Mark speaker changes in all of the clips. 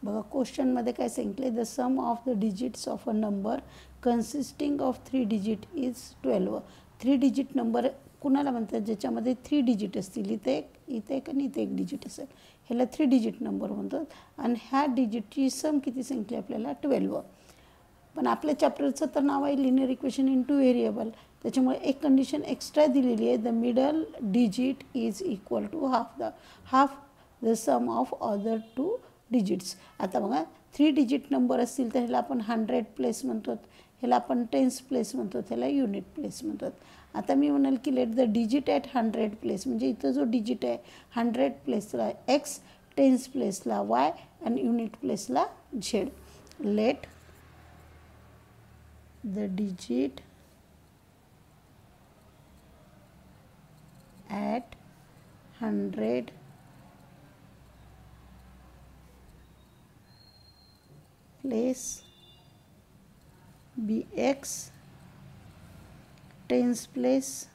Speaker 1: बघा क्वेश्चनमध्ये काय सांगितले, the sum of the digits of a number consisting of 3 digit is 12. 3 digit number कुणाला म्हणतात, ज्याच्यामध्ये 3 डिजिट असतील. इथे एक आणि इथे एक डिजिट असेल, ह्याला 3 डिजिट नंबर म्हणतात. आणि ह्या डिजिटची सम किती सांगितली आपल्याला, 12. पण आपल्या चॅप्टरचं तर नाव आहे लिनियर इक्वेशन इन 2 व्हेरिएबल. त्याच्यामुळे एक कंडिशन एक्स्ट्रा दिलेली आहे, the middle digit is equal to half the sum of other 2 digits. आता बघा 3 डिजिट नंबर असतील तर ह्याला आपण 100 प्लेस म्हणतो, ह्याला आपण टेन्स प्लेस म्हणतो, ह्याला युनिट प्लेस म्हणतात. आता मी म्हणाल की let the digit at 100 place, म्हणजे इथं जो डिजिट आहे 100 प्लेसला एक्स, टेन्स प्लेसला वाय आणि युनिट प्लेसला z. Let the digit at 100 place be x, tens place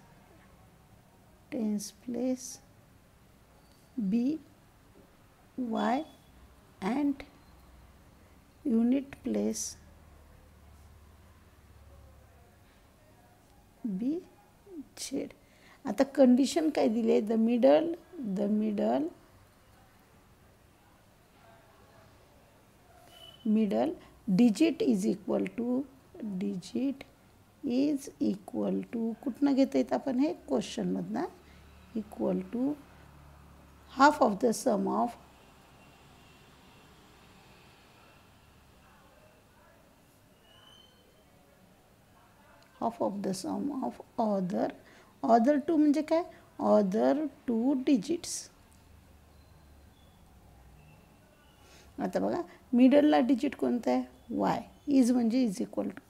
Speaker 1: be y and unit place B Z. आता कंडिशन काय दिले, the middle digit is equal to कुठनं घेता येतं आपण हे क्वेश्चनमधनं, equal to half of the sum of other 2 म्हणजे काय, other 2 डिजिट्स. आता बघा मिडलला डिजिट कोणता आहे, वाय, इज म्हणजे is equal to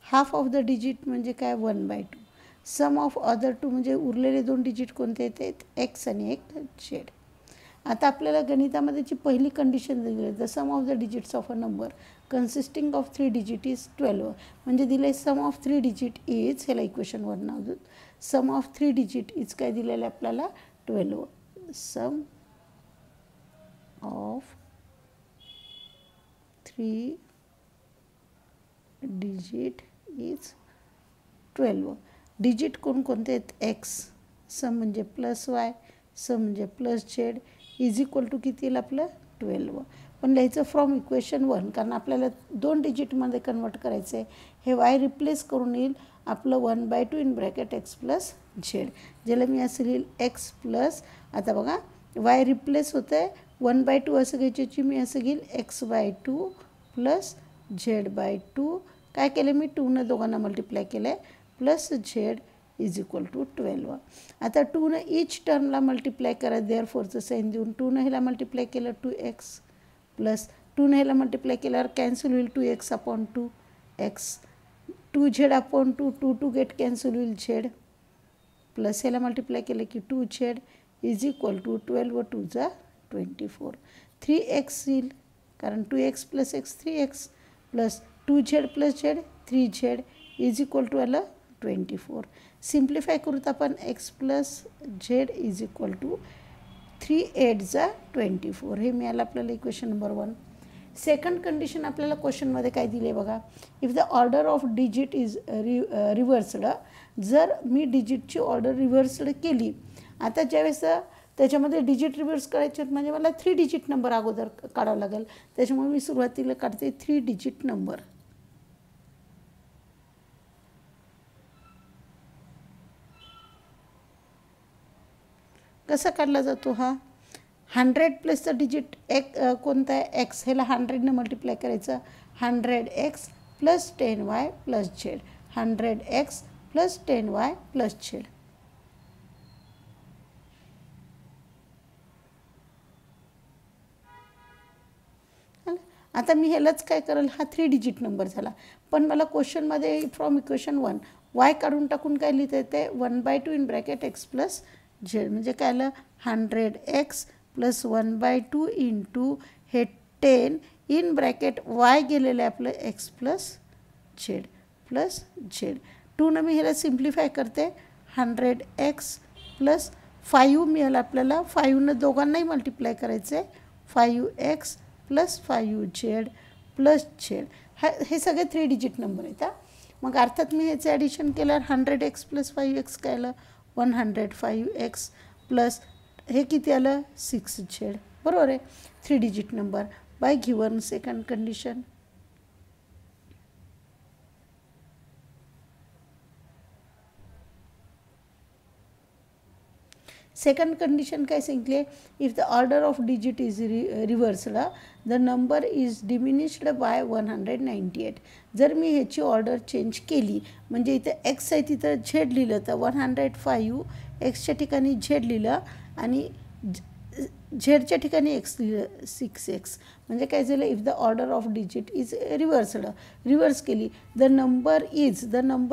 Speaker 1: half of the digit म्हणजे काय, 1/2. सम ऑफ अदर 2 म्हणजे उरलेले 2 डिजिट कोणते आहेत, एक्स आणि एक झेड. आता आपल्याला गणितामध्ये जी पहिली कंडिशन दिली आहे, the sum of the digits of a number consisting of 3 digit is 12. म्हणजे दिले सम ऑफ 3 डिजिट इज, ह्याला इक्वेशन 1 नाव देऊ. सम ऑफ 3 डिजिट इज काय दिलेलं आहे आपल्याला, 12. Sum of 3 digit is 12. Digit कोणकोणते आहेत, एक्स, सम म्हणजे प्लस वाय, सम म्हणजे plus Z, is equal to किती येईल आपलं, 12. पण लिहायचं फ्रॉम इक्वेशन 1, कारण आपल्याला 2 डिजिटमध्ये कन्वर्ट करायचं आहे. हे वाय रिप्लेस करून येईल आपलं 1/2 in bracket X plus Z, ज्याला मी असं लिहिल एक्स प्लस, आता बघा वाय रिप्लेस होतं आहे 1/2 असं घ्यायची, मी असं घेईल x/2 प्लस z/2. काय केलं मी, 2 दोघांना मल्टिप्लाय केलं आहे, plus Z is equal to 12. आता 2 ईच टर्मला मल्टिप्लाय करा, देअरफॉरचं साईन देऊन 2 ह्याला मल्टिप्लाय केलं 2x प्लस 2 ह्याला मल्टिप्लाय केल्यावर कॅन्सल होईल 2x upon 2x, 2z/2, 2 get cancel होईल झेड, प्लस ह्याला मल्टिप्लाय केलं की 2z इज इक्वल टू 12 व 2 जा 24. 3x येईल, कारण 2x plus x 3x plus 2z plus z 3z is equal to आलं 24. सिम्प्लिफाय करूत आपण, x plus Z is equal to 3/8 जा 24. हे मिळालं आपल्याला इक्वेशन नंबर 1. सेकंड कंडिशन आपल्याला क्वेश्चनमध्ये काय दिले बघा, if the order of digit is रिव्हर्स्ड. जर मी डिजिटची ऑर्डर रिव्हर्स्ड केली, आता ज्यावेळेस त्याच्यामध्ये डिजिट रिव्हर्स करायचे म्हणजे मला 3 डिजिट नंबर अगोदर काढावं लागेल. त्याच्यामुळे मी सुरुवातीला काढते 3 डिजिट नंबर. कसा काढला जातो हा, 100 प्लसचा डिजिट एक कोणता आहे, एक्स, ह्याला 100ने मल्टिप्लाय करायचं, 100x plus 10y plus Z, 100x plus 10y plus Z. आता मी ह्यालाच काय करेल, हा 3 डिजिट नंबर झाला. पण मला क्वेश्चनमध्ये फ्रॉम इक्वेशन 1 वाय काढून टाकून काय लिहिता येते, 1/2 in bracket X plus Z, म्हणजे काय आलं 100x प्लस 1/2 इंटू हे 10 इन ब्रॅकेट वाय गेलेलं आहे आपलं X plus Z plus Z. 2 मी ह्याला सिम्प्लिफाय करते, 100x प्लस 5 मिळालं आपल्याला, 5 दोघांनाही मल्टिप्लाय करायचं आहे, 5x plus 5z plus z. हे सगळे 3 डिजिट नंबर आहेत. मग अर्थात मी ह्याचं ॲडिशन केल्यावर 100x प्लस 5x काय आलं 105x प्लस हे किती आलं 6z. बरोबर आहे. 3 digit number by given second condition. Second condition काय सांगितले, if the order of digit is reversed the number is diminished by 198. जर मी ह्याची ऑर्डर चेंज केली म्हणजे इथं एक्स आहे तिथं झेड लिहिलं तर 105 एक्सच्या ठिकाणी झेड लिहिलं आणि झेडच्या ठिकाणी एक्स लिहिलं 6x. म्हणजे काय झालं, if the order of digit is reverse केली द नंबर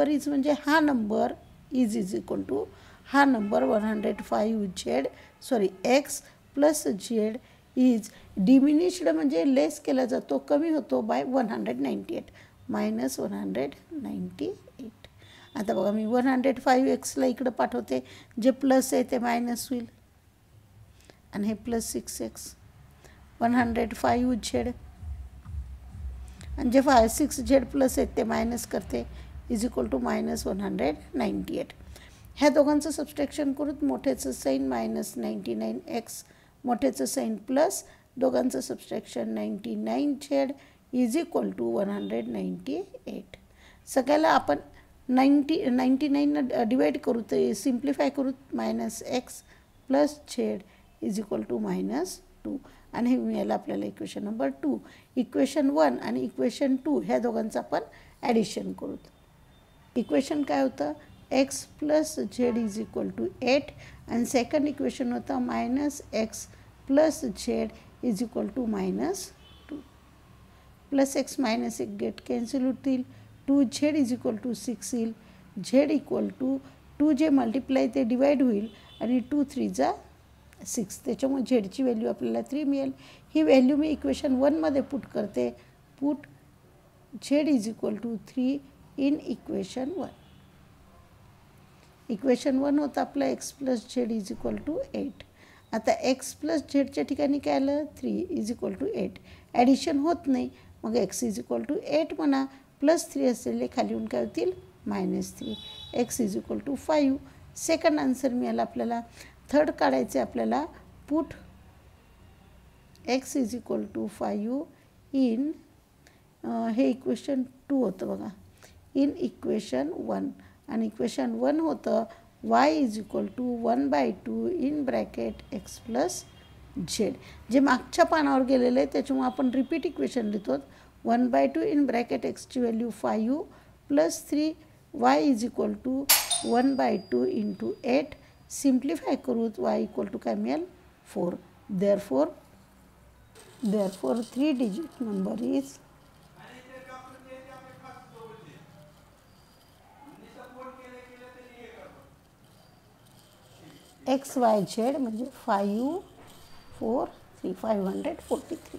Speaker 1: इज म्हणजे हा नंबर इज इक्वल टू हा number 105 x plus Z is diminished म्हणजे लेस केला जातो, कमी होतो बाय 198 मायनस 198. आता बघा मी 105xला इकडं पाठवते, जे प्लस आहे ते मायनस होईल आणि हे प्लस 6x 105z आणि जे 6z प्लस आहेत ते मायनस करते इज इक्वल टू मायनस 198. ह्या दोघांचं सबस्ट्रॅक्शन करून मोठ्याचं साईन मायनस 99x मोठ्याचं साईन प्लस दोघांचं subtraction 99z is equal to 198. सगळ्याला आपण 99 डिवाइड करू ते सिम्प्लिफाय करू minus x plus Z is equal to -2 आणि हे मिळालं आपल्याला इक्वेशन नंबर 2. इक्वेशन 1 आणि इक्वेशन 2 ह्या दोघांचं आपण ॲडिशन करू. इक्वेशन काय होतं x plus Z is equal to 8 आणि सेकंड इक्वेशन होतं minus x plus Z is equal to -2. Plus X minus एक गेट कॅन्सल होतील 2z इज इक्वल टू 6 येईल. झेड इक्वल टू 2 जे मल्टिप्लाय ते डिवाइड होईल आणि 2 3 6 त्याच्यामुळे झेडची व्हॅल्यू आपल्याला 3 मिळेल. ही व्हॅल्यू मी इक्वेशन 1मध्ये पुट करते. Put Z is equal to 3 in equation 1. Equation 1 होतं आपलं X plus Z is equal to 8. आता एक्स प्लस झेडच्या ठिकाणी काय आलं 3 इज इक्वल टू 8. ॲडिशन होत नाही मग एक्स इज इक्वल टू 8 म्हणा प्लस 3 असलेले खाली येऊन काय होतील -3. X is equal to 5. Second answer मिळाला आपल्याला. थर्ड काढायचे आपल्याला. Put X is equal to 5 in हे इक्वेशन 2 होतं बघा इन इक्वेशन 1 आणि इक्वेशन 1 होतं y is equal to 1/2 in bracket X plus Z. जे मागच्या पानावर गेलेलं आहे त्याच्यामुळे आपण रिपीट इक्वेशन लिहितो. 1/2 इन ब्रॅकेट एक्सची value 5 plus 3 y is equal to 1/2 into 8. Simplify करू y इक्वल टू काय मिळेल 4. Therefore 3 digit number is XYZ म्हणजे 543 543.